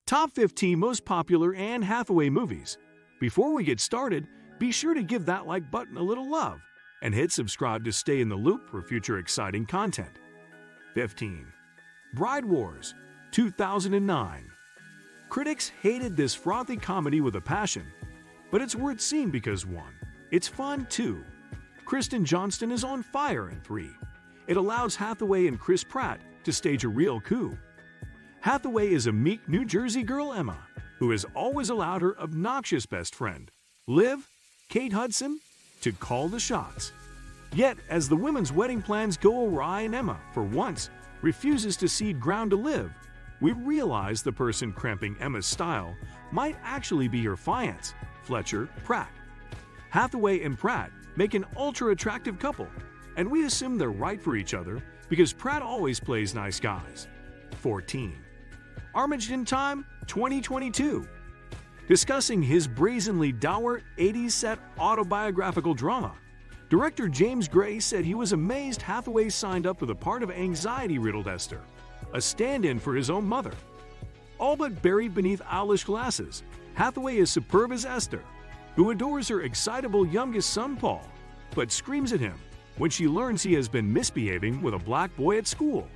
Top 15 most popular Anne Hathaway movies. Before we get started, be sure to give that like button a little love and hit subscribe to stay in the loop for future exciting content. 15. Bride Wars, 2009. Critics hated this frothy comedy with a passion, but it's worth seeing because 1. It's fun. 2. Kristen Johnston is on fire. And 3. It allows Hathaway and Chris Pratt to stage a real coup. Hathaway is a meek New Jersey girl, Emma, who has always allowed her obnoxious best friend, Liv, Kate Hudson, to call the shots. Yet, as the women's wedding plans go awry and Emma, for once, refuses to cede ground to Liv, we realize the person cramping Emma's style might actually be her fiancé, Fletcher Pratt. Hathaway and Pratt make an ultra-attractive couple, and we assume they're right for each other because Pratt always plays nice guys. 14. Armitage Time, 2022. Discussing his brazenly dour 80s set autobiographical drama, director James Gray said he was amazed Hathaway signed up for the part of anxiety-riddled Esther, a stand-in for his own mother. All but buried beneath owlish glasses, Hathaway is superb as Esther, who adores her excitable youngest son Paul, but screams at him when she learns he has been misbehaving with a black boy at school.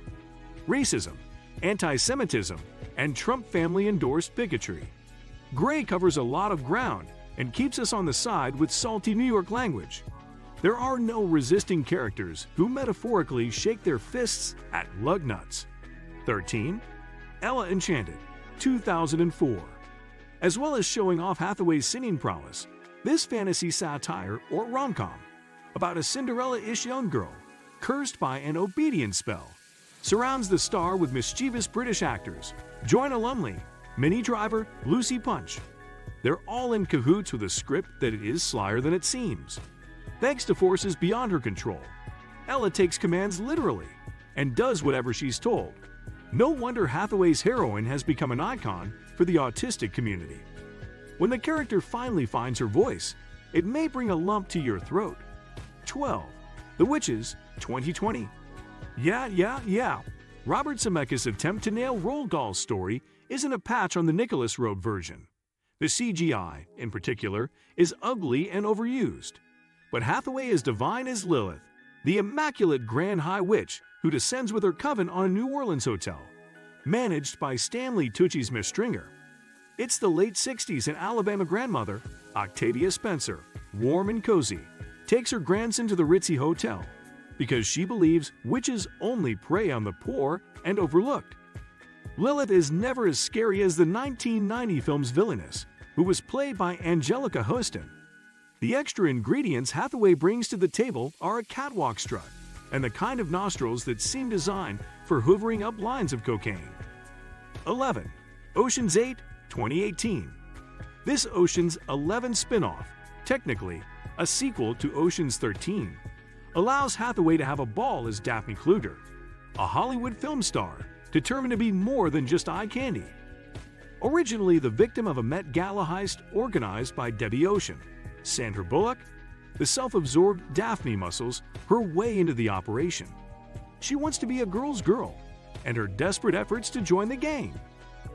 Racism, anti-Semitism, and Trump family-endorsed bigotry. Gray covers a lot of ground and keeps us on the side with salty New York language. There are no resisting characters who metaphorically shake their fists at lug nuts. 13. Ella Enchanted, 2004. As well as showing off Hathaway's singing prowess, this fantasy satire or rom-com about a Cinderella-ish young girl cursed by an obedience spell surrounds the star with mischievous British actors Joanna Lumley, Minnie Driver, Lucy Punch. They're all in cahoots with a script that is slyer than it seems. Thanks to forces beyond her control, Ella takes commands literally and does whatever she's told. No wonder Hathaway's heroine has become an icon for the autistic community. When the character finally finds her voice, it may bring a lump to your throat. 12. The Witches, 2020. Yeah. Robert Zemeckis' attempt to nail Roald Dahl's story isn't a patch on the Nicholas Road version. The CGI, in particular, is ugly and overused. But Hathaway is divine as Lilith, the immaculate Grand High Witch who descends with her coven on a New Orleans hotel, managed by Stanley Tucci's Miss Stringer. It's the late 60s and Alabama grandmother, Octavia Spencer, warm and cozy, takes her grandson to the ritzy hotel because she believes witches only prey on the poor and overlooked. Lilith is never as scary as the 1990 film's villainess, who was played by Angelica Houston. The extra ingredients Hathaway brings to the table are a catwalk strut and the kind of nostrils that seem designed for hoovering up lines of cocaine. 11. Ocean's 8, 2018. This Ocean's 11 spin-off, technically a sequel to Ocean's 13, allows Hathaway to have a ball as Daphne Kluger, a Hollywood film star determined to be more than just eye candy. Originally the victim of a Met Gala heist organized by Debbie Ocean, Sandra Bullock, the self-absorbed Daphne muscles her way into the operation. She wants to be a girl's girl, and her desperate efforts to join the gang,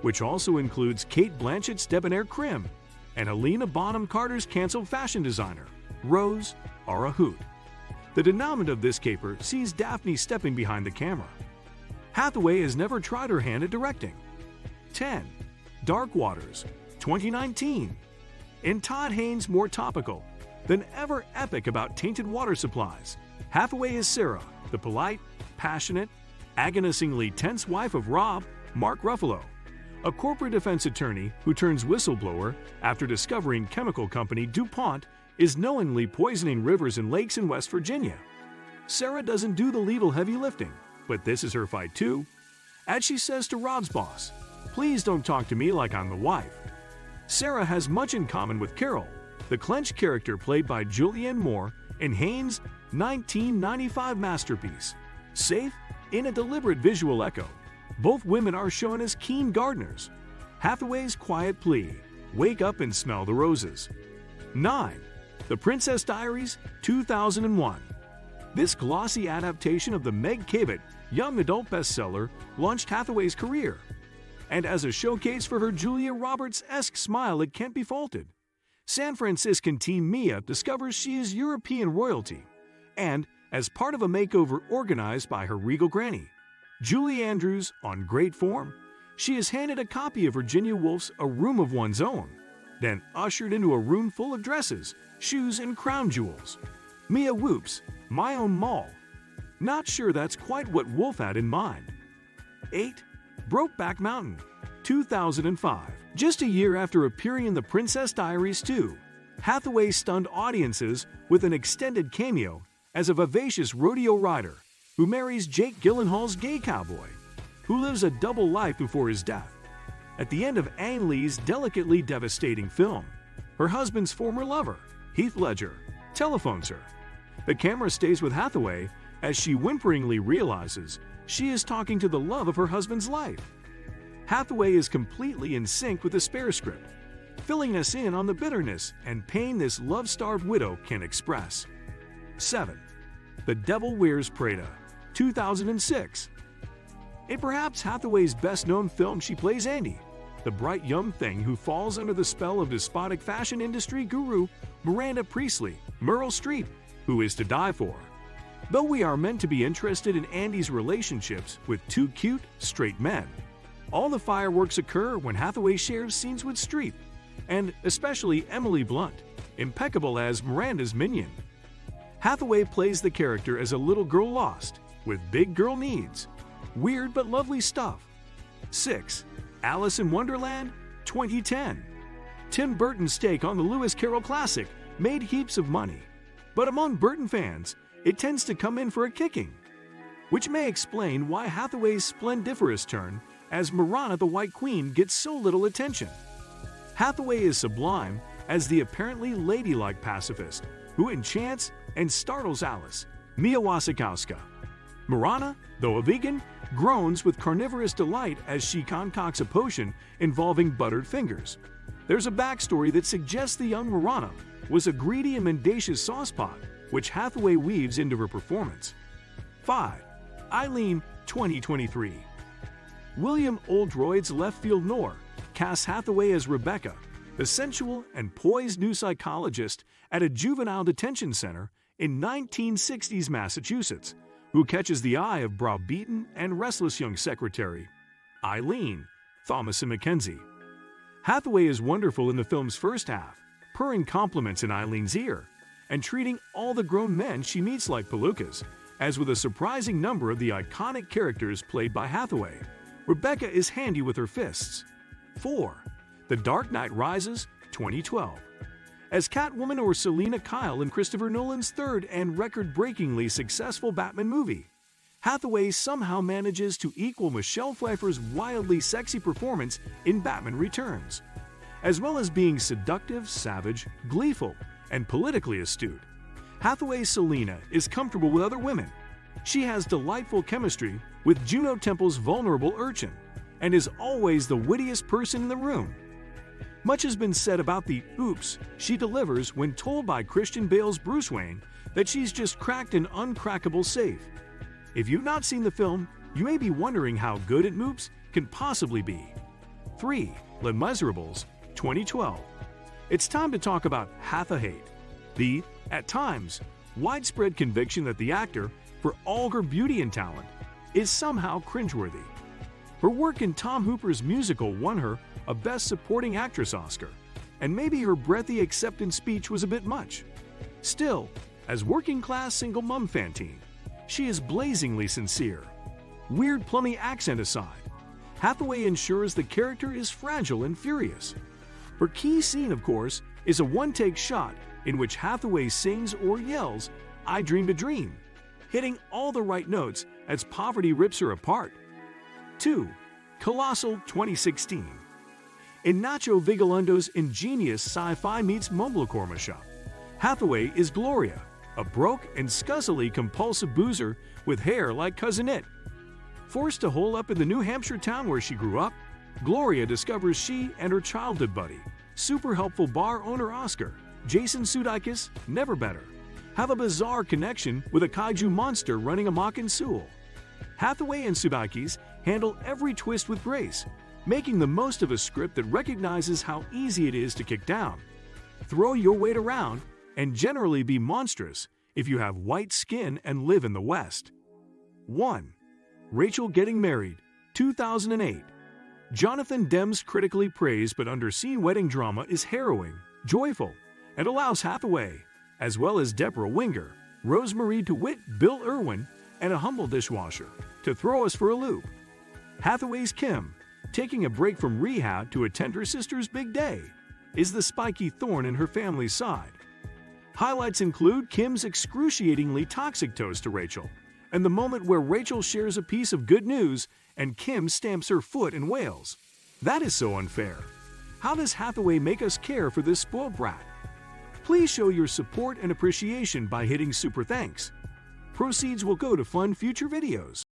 which also includes Kate Blanchett's debonair Crim and Helena Bonham Carter's canceled fashion designer, Rose, are a hoot. The denouement of this caper sees Daphne stepping behind the camera. Hathaway has never tried her hand at directing. 10. Dark Waters, 2019. In Todd Haynes' more topical than ever epic about tainted water supplies, Hathaway is Sarah, the polite, passionate, agonizingly tense wife of Rob, Mark Ruffalo, a corporate defense attorney who turns whistleblower after discovering chemical company DuPont is knowingly poisoning rivers and lakes in West Virginia. Sarah doesn't do the legal heavy lifting, but this is her fight too. As she says to Rob's boss, "Please don't talk to me like I'm the wife." Sarah has much in common with Carol, the clenched character played by Julianne Moore in Haynes' 1995 masterpiece. Safe in a deliberate visual echo, both women are shown as keen gardeners. Hathaway's quiet plea, "Wake up and smell the roses." 9. The Princess Diaries, 2001. This glossy adaptation of the Meg Cabot young adult bestseller launched Hathaway's career. and as a showcase for her Julia Roberts-esque smile that can't be faulted. San Franciscan teen Mia discovers she is European royalty, and, as part of a makeover organized by her regal granny, Julie Andrews, on great form, she is handed a copy of Virginia Woolf's A Room of One's Own, then ushered into a room full of dresses, shoes, and crown jewels. Mia whoops, "My own mall." Not sure that's quite what Woolf had in mind. 8. Brokeback Mountain, 2005. Just a year after appearing in The Princess Diaries 2, Hathaway stunned audiences with an extended cameo as a vivacious rodeo rider who marries Jake Gyllenhaal's gay cowboy, who lives a double life before his death. At the end of Ang Lee's delicately devastating film, her husband's former lover, Heath Ledger, telephones her. The camera stays with Hathaway as she whimperingly realizes she is talking to the love of her husband's life. Hathaway is completely in sync with the spare script, filling us in on the bitterness and pain this love-starved widow can express. 7. The Devil Wears Prada, 2006. In perhaps Hathaway's best-known film, she plays Andy, the bright young thing who falls under the spell of despotic fashion industry guru Miranda Priestley, Meryl Streep, who is to die for. Though we are meant to be interested in Andy's relationships with two cute, straight men, all the fireworks occur when Hathaway shares scenes with Streep, and especially Emily Blunt, impeccable as Miranda's minion. Hathaway plays the character as a little girl lost, with big girl needs. Weird but lovely stuff. 6. Alice in Wonderland, 2010. Tim Burton's take on the Lewis Carroll classic made heaps of money, but among Burton fans, it tends to come in for a kicking, which may explain why Hathaway's splendiferous turn as Marana the White Queen gets so little attention. Hathaway is sublime as the apparently ladylike pacifist who enchants and startles Alice, Mia Wasikowska. Marana, though a vegan, groans with carnivorous delight as she concocts a potion involving buttered fingers. There's a backstory that suggests the young Marana was a greedy and mendacious saucepot, which Hathaway weaves into her performance. 5. Eileen, 2023. William Oldroyd's left field noir casts Hathaway as Rebecca, the sensual and poised new psychologist at a juvenile detention center in 1960s Massachusetts, who catches the eye of browbeaten and restless young secretary, Eileen, Thomasin McKenzie. Hathaway is wonderful in the film's first half, purring compliments in Eileen's ear, and treating all the grown men she meets like palookas, as with a surprising number of the iconic characters played by Hathaway, Rebecca is handy with her fists. 4. The Dark Knight Rises, 2012. As Catwoman or Selina Kyle in Christopher Nolan's third and record-breakingly successful Batman movie, Hathaway somehow manages to equal Michelle Pfeiffer's wildly sexy performance in Batman Returns. As well as being seductive, savage, gleeful, and politically astute, Hathaway's Selina is comfortable with other women. She has delightful chemistry with Juno Temple's vulnerable urchin, and is always the wittiest person in the room. Much has been said about the oops she delivers when told by Christian Bale's Bruce Wayne that she's just cracked an uncrackable safe. If you've not seen the film, you may be wondering how good at moops can possibly be. 3. Les Misérables, 2012. It's time to talk about Hathaway, the, at times, widespread conviction that the actor, for all her beauty and talent, is somehow cringeworthy. Her work in Tom Hooper's musical won her a Best Supporting Actress Oscar, and maybe her breathy acceptance speech was a bit much. Still, as working-class single mom Fantine, she is blazingly sincere. Weird plummy accent aside, Hathaway ensures the character is fragile and furious. Her key scene, of course, is a one-take shot in which Hathaway sings or yells, "I dreamed a dream," hitting all the right notes as poverty rips her apart. 2. Colossal, 2016. In Nacho Vigaloundo's ingenious sci-fi meets mumblecore mashup, Hathaway is Gloria, a broke and scuzzily compulsive boozer with hair like Cousin It. Forced to hole up in the New Hampshire town where she grew up, Gloria discovers she and her childhood buddy, super helpful bar owner Oscar, Jason Sudeikis, never better, have a bizarre connection with a kaiju monster running amok in Seoul. Hathaway and Sudeikis handle every twist with grace, making the most of a script that recognizes how easy it is to kick down, throw your weight around, and generally be monstrous if you have white skin and live in the West. 1. Rachel Getting Married, 2008. Jonathan Demme's critically praised but undersea wedding drama is harrowing, joyful, and allows Hathaway, as well as Deborah Winger, Rosemarie DeWitt, Bill Irwin, and a humble dishwasher, to throw us for a loop. Hathaway's Kim, taking a break from rehab to attend her sister's big day, is the spiky thorn in her family's side. Highlights include Kim's excruciatingly toxic toast to Rachel, and the moment where Rachel shares a piece of good news and Kim stamps her foot and wails. That is so unfair. How does Hathaway make us care for this spoiled brat? Please show your support and appreciation by hitting super thanks. Proceeds will go to fund future videos.